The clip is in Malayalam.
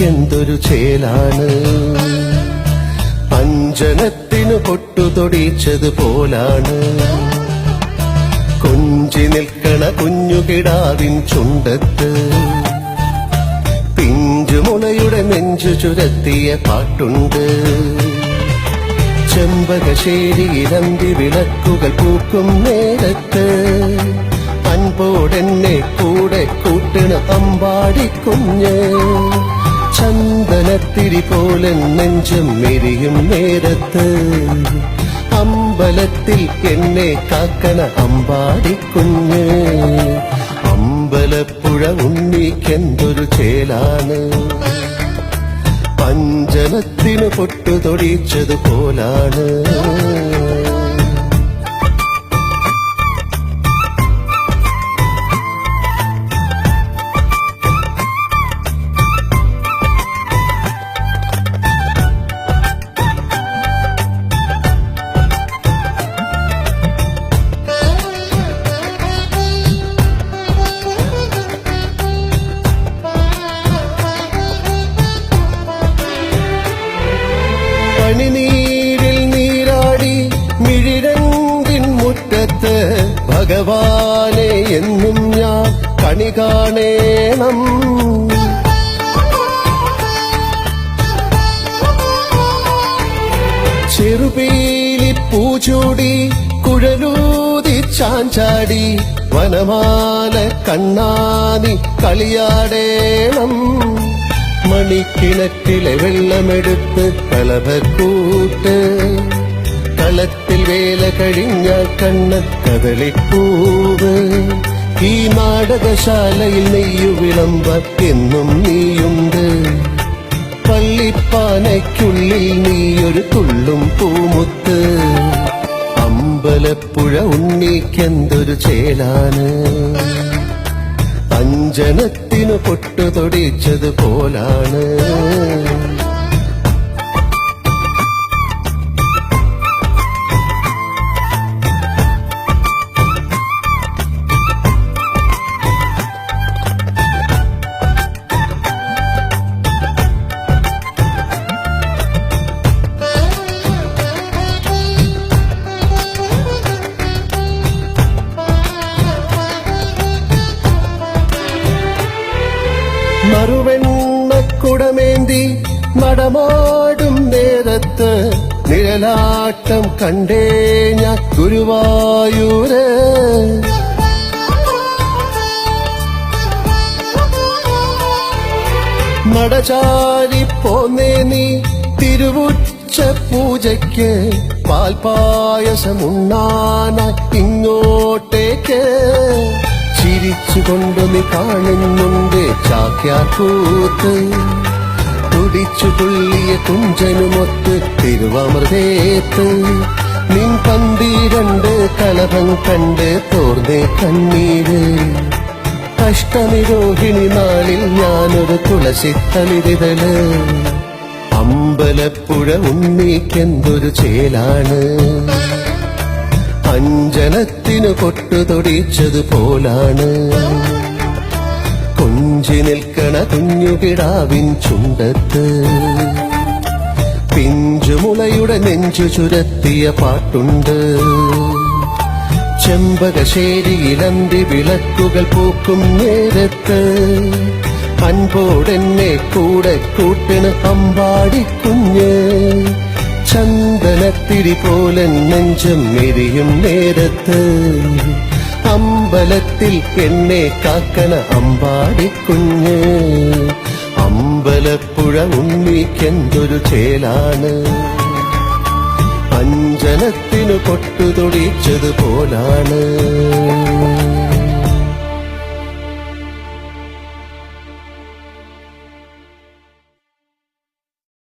ഉണ്ണിക്കെന്തൊരു ചേലാണ്. അഞ്ജനത്തിനു പൊട്ടുതൊടിച്ചതുപോലാണ് കൊഞ്ചി നിൽക്കണ കുഞ്ഞുകിടാവിൻ ചുണ്ടത്ത്. പിഞ്ചുമുളയുടെ നെഞ്ചു ചുരത്തിയ പാട്ടുണ്ട്. ചെമ്പകശ്ശേരിയിലന്തി വിളക്കുകൾ പൂക്കും നേരത്ത് അൻപോടെന്നെ കൂടെ കൂട്ടണ അമ്പാടിക്കുഞ്ഞ്. ചന്ദനത്തിരി പോലെ നെഞ്ചും മെരിയും നേരത്ത് അമ്പലത്തിൽ എന്നെ കാക്കണ അമ്പാടിക്കുഞ്ഞ്. അമ്പലപ്പുഴ ഉണ്ണിക്കെന്തൊരു ചേലാണ്. അഞ്ജനത്തിനു പൊട്ടുതൊടിച്ചതുപോലാണ്. പനിനീരിൽ നീരാടി മിഴിരണ്ടിൻ മുറ്റത്ത് ഭഗവാനെ എന്നും ഞാൻ കണി കാണേണം. ചെറുപീലി പൂച്ചൂടി കുഴലൂതി ചാഞ്ചാടി വനമാല കണ്ണാതി കളിയാടേണം. മണിക്കിണറ്റിലെ വെള്ളമെടുത്ത് കളഭക്കൂട്ട് കളത്തിൽ വേല കഴിഞ്ഞ കണ്ണ കദളിപ്പൂവ്. ഈ നാടകശാലയിൽ നെയ്യു വിളമ്പ എന്നും നീയുണ്ട്. പള്ളിപ്പാനയ്ക്കുള്ളിൽ നീയൊരു തുള്ളും പൂമുത്ത്. അമ്പലപ്പുഴ ഉണ്ണിക്കെന്തൊരു ചേലാണ്. അഞ്ജനത്തിനു പൊട്ടുതൊടിച്ചതുപോലാണ്. മറുവെണ്ണക്കുടമേന്തി നടമാടും നേരത്ത് നിഴലാട്ടം കണ്ടേ ഞാൻ ഗുരുവായൂര്. നടചാരി പോന്നേ നീ തിരുവുച്ച പൂജയ്ക്ക് പാൽപായസമുണ്ണാനായി ഇങ്ങോട്ടേക്ക്. ചിരിച്ചുകൊണ്ടു നീ കാണുന്നുണ്ട് ചാക്യാർകൂത്ത്. തുടിച്ചു തുള്ളിയ കുഞ്ചനുമൊത്ത് തിരുവമൃതേത്ത്. നിൻ 12 കലപം കണ്ട് തോർന്നേ കണ്ണീര്. അഷ്ടമിരോഹിണി നാളിൽ ഞാനൊരു തുളസിത്തളിരിതള്. അമ്പലപ്പുഴ ഉണ്ണിക്കെന്തൊരു ചേലാണ്. അഞ്ജനത്തിനു പൊട്ടുതൊടിച്ചതുപോലാണ് കൊഞ്ചി നിൽക്കണ കുഞ്ഞുകിടാവിൻ ചുണ്ടത്ത്. പിഞ്ചുമുളയുടെ നെഞ്ചു ചുരത്തിയ പാട്ടുണ്ട്. ചെമ്പകശ്ശേരിയിലന്തി വിളക്കുകൾ പൂക്കും നേരത്ത് അൻപോടെന്നെ കൂടെ കൂട്ടണ അമ്പാടിക്കുഞ്ഞ്. ചന്ദനത്തിരി പോലെ നെഞ്ചും മെരിയും നേരത്ത് അമ്പലത്തിൽ എന്നെ കാക്കണ അമ്പാടിക്കുഞ്ഞ്. അമ്പലപ്പുഴ ഉണ്ണിക്കെന്തൊരു ചേലാണ്. അഞ്ജനത്തിനു പൊട്ടുതൊടിച്ചതുപോലാണ്.